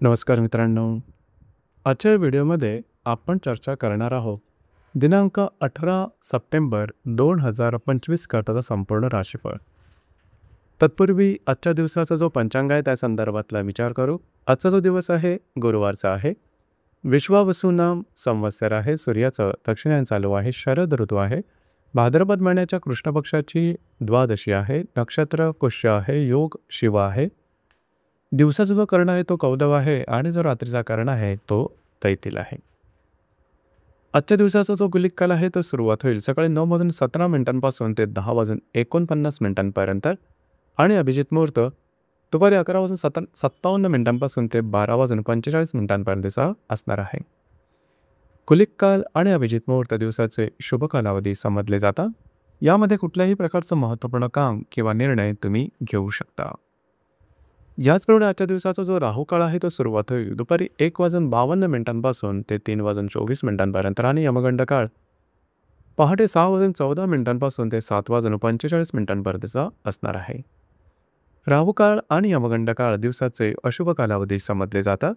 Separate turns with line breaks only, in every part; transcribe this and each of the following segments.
नमस्कार मित्रांनो. आजच्या व्हिडिओमध्ये आपण चर्चा करणार आहोत दिनांक 18 सप्टेंबर 2025 करताचा संपूर्ण राशीफळ. तत्पूर्वी आजच्या दिवसाचा जो पंचांग आहे त्या संदर्भातला विचार करू. आजचा जो दिवस आहे गुरुवारचा आहे. विश्वावसुनाम संवत्सर आहे. सूर्याचं दक्षिणायन चालू आहे. शरद ऋतू आहे. भाद्रपद महिन्याच्या कृष्ण पक्षाची द्वादशी आहे. नक्षत्र पुष्य आहे. योग शिव आहे. दिवसाचा जो कर्ण आहे तो कौदव आहे आणि जो रात्रीचा कर्ण आहे तो तैतील आहे. आजच्या दिवसाचा जो गुलिक काल आहे तो सुरुवात होईल सकाळी 9:17 ते 10:49 आणि अभिजित मुहूर्त दुपारी 11:57 ते 12:45 असणार आहे. गुलिक काल आणि अभिजित मुहूर्त दिवसाचे शुभ कालावधी समजले जातात. यामध्ये कुठल्याही प्रकारचं महत्त्वपूर्ण काम किंवा निर्णय तुम्ही घेऊ शकता. याचप्रमाणे आजच्या दिवसाचा जो राहू काळ आहे तो सुरुवात होईल दुपारी 1:52 ते 3:24 आणि यमगंड काळ पहाटे 6:14 ते 7:45 असणार आहे. राहू काळ आणि यमगंड काळ दिवसाचे अशुभ कालावधी समजले जातात.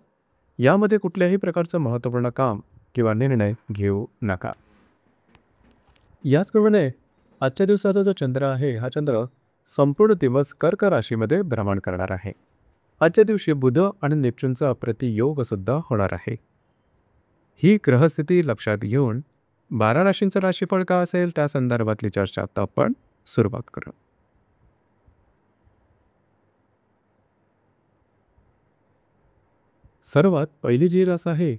यामध्ये कुठल्याही प्रकारचं महत्त्वपूर्ण काम किंवा निर्णय घेऊ नका. याचप्रमाणे आजच्या दिवसाचा जो चंद्र आहे हा चंद्र संपूर्ण दिवस कर्क राशीमध्ये भ्रमण करणार आहे. आजच्या दिवशी बुध आणि नेपच्यूनचा प्रतियोग सुद्धा होणार आहे. ही ग्रहस्थिती लक्षात घेऊन 12 राशींचं राशीफळ का असेल त्या संदर्भातली चर्चा आता आपण सुरुवात करू. सर्वात पहिली जी रास आहे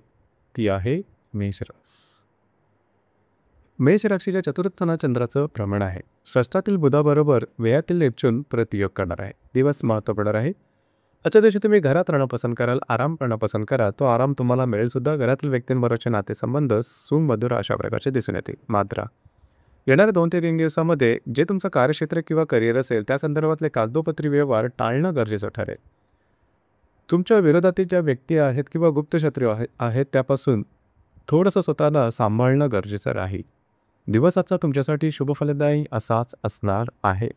ती आहे मेष रास. मेष राशीच्या चतुर्थ स्थानात चंद्राचं भ्रमण आहे. षष्ठातील बुधाबरोबर व्ययातील नेपच्यून प्रतियोग करणार आहे. दिवस महत्त्वपूर्ण आहे. आजच्या दिवशी तुम्ही घरात राहणं पसंत कराल, आराम करणं पसंत करा. तो आराम तुम्हाला मिळेल सुद्धा. घरातील व्यक्तींबरोबरचे नातेसंबंध सुमधुर अशा प्रकारचे दिसून येतील. मात्र येणाऱ्या 2 ते 3 दिवसामध्ये जे तुमचं कार्यक्षेत्र किंवा करिअर असेल त्या संदर्भातले कागदोपत्री व्यवहार टाळणं गरजेचं ठरेल. तुमच्या विरोधातील ज्या व्यक्ती आहेत किंवा गुप्तशत्रू आहेत त्यापासून थोडंसं स्वतःला सांभाळणं गरजेचं राहील. दिवस आजचा तुमच्यासाठी शुभ फलदायी असाच असणार आहे.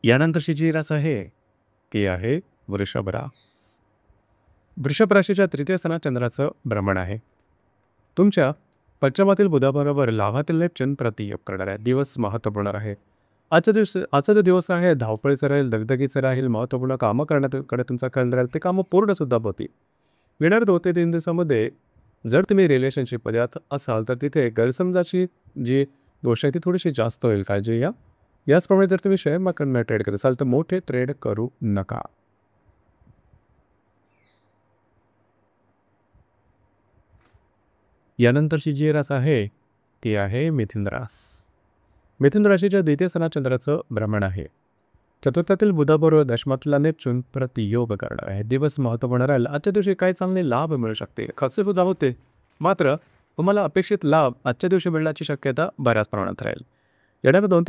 यानंतरची जी रास आहे ती आहे वृषभ रास. वृषभ राशीच्या तृतीय स्थानात चंद्राचं भ्रमण आहे. तुमच्या पंचमातील बुधाबरोबर लाभातील नेपच्यून प्रतियोग करणार आहे. दिवस महत्त्वपूर्ण आहे. आजचा जो दिवस आहे धावपळीचं राहील, दगदगीचं राहील. महत्त्वपूर्ण कामं करण्याकडे तुमचा कल राहील. ते कामं पूर्ण सुद्धा होतील. येणाऱ्या 2 ते 3 दिवसामध्ये जर तुम्ही रिलेशनशिपमध्ये असाल तर तिथे गैरसमजाची जी गोष्ट आहे ती थोडीशी जास्त होईल. काळजी घ्या. याचप्रमाणे जर तुम्ही शेअर मार्केटमध्ये ट्रेड करत असाल तर मोठे ट्रेड करू नका. यानंतरची जी रास आहे ती आहे मिथुन रास. मिथुन राशीच्या द्वितीय स्थानात चंद्राचं भ्रमण आहे. चतुर्थातील बुधाबरोबर दशमातला नेपच्यून प्रतियोग करणार आहे. दिवस महत्त्वपूर्ण राहील. आजच्या दिवशी काही चांगले लाभ मिळू शकते. खर्च सुद्धा होते. मात्र तुम्हाला अपेक्षित लाभ आजच्या दिवशी मिळण्याची शक्यता बऱ्याच प्रमाणात राहील. येणाऱ्या 2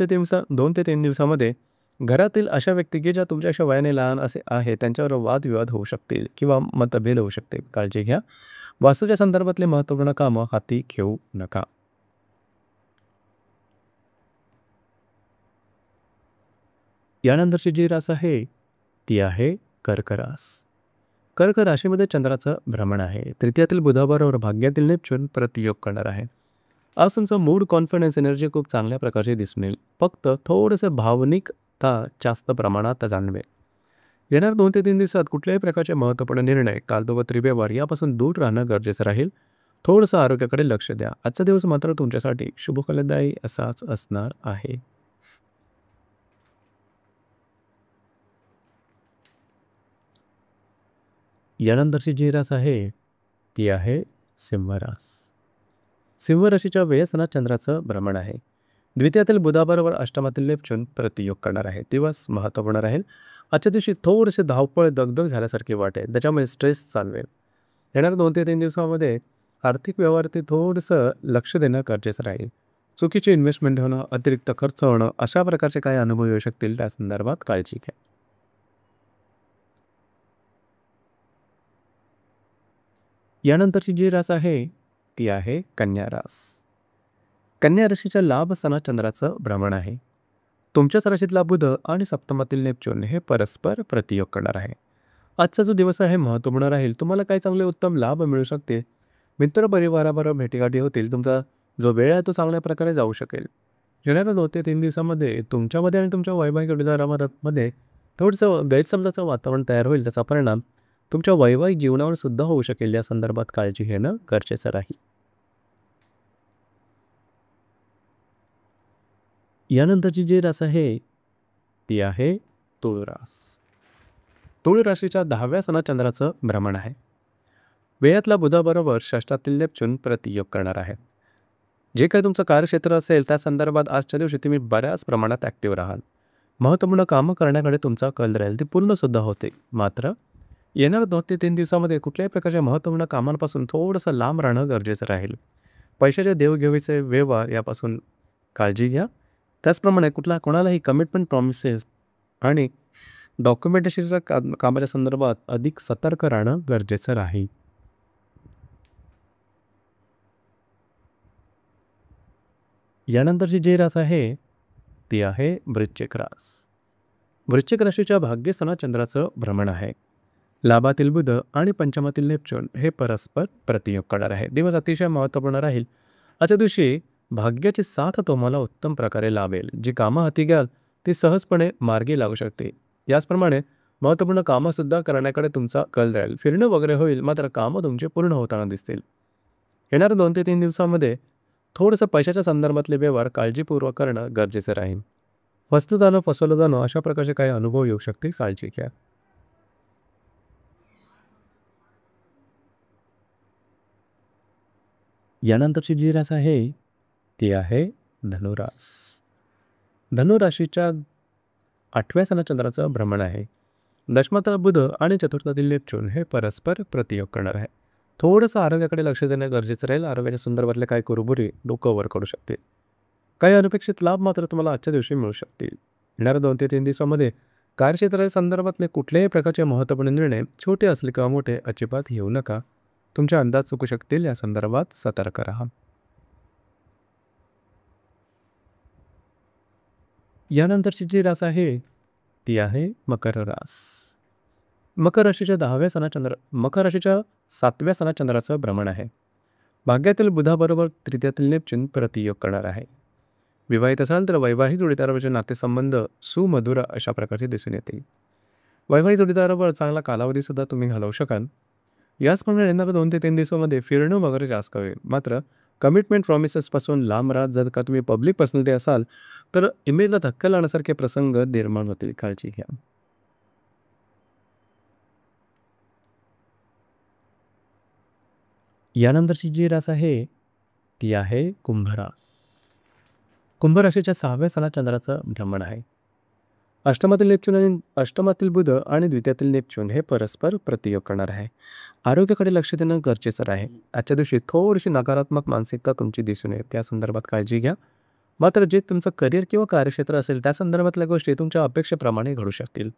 ते 3 दिवसामध्ये घरातील अशा व्यक्ती की ज्या तुमच्यापेक्षा वयाने लहान असे आहे त्यांच्यावर वादविवाद होऊ शकतील किंवा मतभेद होऊ शकतील. काळजी घ्या. वास्तूच्या संदर्भातले महत्त्वपूर्ण कामं हाती घेऊ नका. यानंतरची जी रास आहे ती आहे कर्क रास. कर्क राशीमध्ये चंद्राचं भ्रमण आहे. तृतीयातील बुधाबरोबर भाग्यातील नेपच्यून प्रतियोग करणार आहे. आज तुमचं मूड, कॉन्फिडन्स, एनर्जी खूप चांगल्या प्रकारचे दिसून येईल. फक्त थोडंसं भावनिकता जास्त प्रमाणात जाणवेल. येणाऱ्या 2 ते 3 दिवसात कुठल्याही प्रकारचे महत्त्वपूर्ण निर्णय, कागदोपत्री व्यवहार यापासून दूर राहणं गरजेचं राहील. थोडंसं आरोग्याकडे लक्ष द्या. आजचा दिवस मात्र तुमच्यासाठी शुभ फलदायी असाच असणार आहे. यानंतरची जी रास आहे ती आहे सिंह रास. सिंह राशीच्या व्ययस्थानात चंद्राचं भ्रमण आहे. द्वितीयातील बुधाबरोबर अष्टमातील नेपच्यून प्रतियोग करणार आहे. दिवस महत्त्वपूर्ण राहील. आजच्या दिवशी थोडेसे धावपळ, दगदग झाल्यासारखी वाटेल. त्याच्यामुळे स्ट्रेस चालवेल. येणाऱ्या 2 ते 3 दिवसामध्ये आर्थिक व्यवहारात थोडंसं लक्ष देणं गरजेचं राहील. चुकीची इन्व्हेस्टमेंट होणं, अतिरिक्त खर्च होणं अशा प्रकारचे काही अनुभव येऊ शकतील. त्या संदर्भात काळजी घ्या. यानंतरची जी रास आहे ती आहे कन्या रास. कन्या राशीच्या लाभ स्थानात चंद्राचं भ्रमण आहे. तुमच्याच राशीतला बुध आणि सप्तमातील नेपच्यून हे परस्पर प्रतियोग करणार आहे. आजचा जो दिवस आहे महत्त्वपूर्ण राहील. तुम्हाला काही चांगले उत्तम लाभ मिळू शकते. मित्र परिवाराबरोबर भेटीगाठी होतील. तुमचा जो वेळ आहे तो चांगल्या प्रकारे जाऊ शकेल. येणाऱ्या 2 ते 3 दिवसामध्ये तुमच्यामध्ये आणि तुमच्या वैवाहिक जोडीदारामध्ये थोडंसं गैरसमजाचं वातावरण तयार होईल. त्याचा परिणाम तुमच्या वैवाहिक जीवनावर सुद्धा होऊ शकेल. या संदर्भात काळजी घेणं गरजेचं राहील. यानंतरची जी रास आहे ती आहे तुळ रास. तुळ राशीच्या 10व्या सणात चंद्राचं भ्रमण आहे. वेळातला बुधाबरोबर षष्ठातील नेपच्यून प्रतियोग करणार आहे. जे काही तुमचं कार्यक्षेत्र असेल त्या संदर्भात आजच्या दिवशी तुम्ही बऱ्याच प्रमाणात ॲक्टिव्ह राहाल. महत्त्वपूर्ण कामं करण्याकडे तुमचा कल राहील. ती पूर्णसुद्धा होते. मात्र येणाऱ्या 2 ते 3 दिवसामध्ये कुठल्याही प्रकारच्या महत्त्वपूर्ण कामांपासून थोडंसं लांब राहणं गरजेचं राहील. पैशाच्या देवघेवीचे व्यवहार यापासून काळजी घ्या. त्याचप्रमाणे कोणालाही कमिटमेंट प्रॉमिसेस आणि डॉक्युमेंटेशनच्या कामाच्या संदर्भात अधिक सतर्क राहणं गरजेचं राहील. यानंतरची जी रास आहे ती आहे वृश्चिक रास. वृश्चिक राशीच्या भाग्यस्थानात चंद्राचं भ्रमण आहे. लाभातील बुध आणि पंचमातील नेपच्यून हे परस्पर प्रतियोग करणार आहे. दिवस अतिशय महत्त्वपूर्ण राहील. आजच्या दिवशी भाग्याची साथ तुम्हाला उत्तम प्रकारे लाभेल. जी कामं हाती घ्याल ती सहजपणे मार्गी लागू शकते. याचप्रमाणे महत्त्वपूर्ण कामंसुद्धा करण्याकडे तुमचा कल राहील. फिरणं वगैरे होईल, मात्र कामं तुमची पूर्ण होताना दिसतील. येणाऱ्या 2 ते 3 दिवसामध्ये थोडंसं पैशाच्या संदर्भातले व्यवहार काळजीपूर्वक करणं गरजेचं राहील. फसलं जाणं, फसवलं जाणं अशा प्रकारचे काही अनुभव येऊ शकतील. काळजी घ्या. यानंतरची जी रास आहे ती आहे धनुरास. धनुराशीच्या 8व्या सणात चंद्राचं भ्रमण आहे. दशमातला बुध आणि चतुर्थातील नेपच्यून हे परस्पर प्रतियोग करणार आहे. थोडंसं आरोग्याकडे लक्ष देणं गरजेचं राहील. आरोग्याच्या संदर्भातले काही कुरबुरी डोकं वर करू शकते. काही अनपेक्षित लाभ मात्र तुम्हाला आजच्या दिवशी मिळू शकतील. येणाऱ्या 2 ते 3 दिवसामध्ये कार्यक्षेत्राच्या संदर्भातले कुठल्याही प्रकारचे महत्त्वपूर्ण निर्णय छोटे असले किंवा मोठे अजिबात घेऊ नका. तुमचे अंदाज चुकू शकतील. या संदर्भात सतर्क राहा. यानंतरची जी रास आहे ती आहे मकर रास. मकर राशीच्या 7व्या सणात चंद्राचं भ्रमण आहे. भाग्यातील बुधाबरोबर तृतीयातील नेपच्यून प्रतियोग करणार आहे. विवाहित असाल तर वैवाहिक जोडीदाराचे नातेसंबंध सुमधुर अशा प्रकारचे दिसून येतील. वैवाहिक जोडीदारावर चांगला कालावधीसुद्धा तुम्ही घालवू शकाल. याचप्रमाणे येणाऱ्या 2 ते 3 दिवसामध्ये फिरणं वगैरे जास्त होईल. मात्र कमिटमेंट प्रॉमिसेसपासून लांब राहत. जर का तुम्ही पब्लिक पर्सनॅलिटी असाल तर इमेजला धक्का लागण्यासारखे प्रसंग निर्माण होतील. काळजी घ्या. यानंतरची जी रास आहे ती आहे कुंभरास. कुंभ राशीच्या 6व्या सणात चंद्राचं भ्रमण आहे. अष्टमातील बुध आणि द्वितीयातील नेपच्यून हे परस्पर प्रतियोग करणार आहे. आरोग्याकडे लक्ष देणं गरजेचं आहे. आजच्या दिवशी थोडीशी नकारात्मक मानसिकता तुमची दिसून येईल. त्या संदर्भात काळजी घ्या. मात्र जे तुमचं करिअर किंवा कार्यक्षेत्र असेल त्या संदर्भातल्या गोष्टी तुमच्या अपेक्षेप्रमाणे घडू शकतील.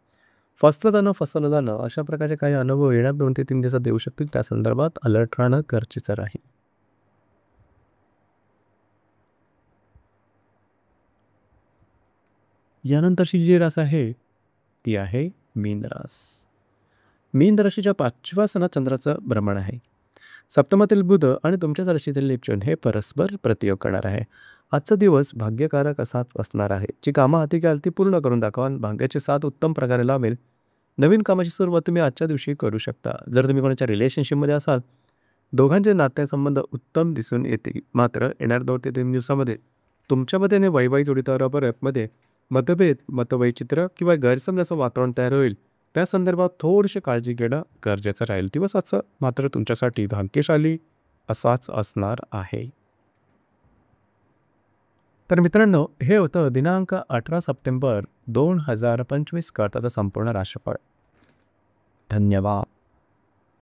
फसवलं जाणं अशा प्रकारचे काही अनुभव येणार 2 ते 3 दिवसात देऊ शकतील. त्या संदर्भात अलर्ट राहणं गरजेचं राहील. यानंतरची जी रास आहे ती आहे मीन रास. मीन राशीच्या 5व्या सणात चंद्राचं भ्रमण आहे. सप्तमातील बुध आणि तुमच्याच राशीतील नेपच्यून हे परस्पर प्रतियोग करणार आहे. आजचा दिवस भाग्यकारक असाच असणार आहे. जी कामं हाती घ्याल ती पूर्ण करून दाखवाल. भाग्याची साथ उत्तम प्रकारे लाभेल. नवीन कामाची सुरुवात तुम्ही आजच्या दिवशी करू शकता. जर तुम्ही कोणाच्या रिलेशनशिपमध्ये असाल दोघांचे नातेसंबंध उत्तम दिसून येतील. मात्र येणाऱ्या 2 ते 3 दिवसामध्ये तुमच्यामध्ये आणि वैवाहिक जोडीदाराबरोबर मतभेद, मतवैचित्र किंवा गैरसमजाचं वातावरण तयार होईल. त्या संदर्भात थोडीशी काळजी घेणं गरजेचं राहील. दिवस आजचा मात्र तुमच्यासाठी भाग्यशाली असाच असणार आहे. तर मित्रांनो, हे होतं दिनांक 18 सप्टेंबर 2025 करताचं संपूर्ण राशीफळ. धन्यवाद.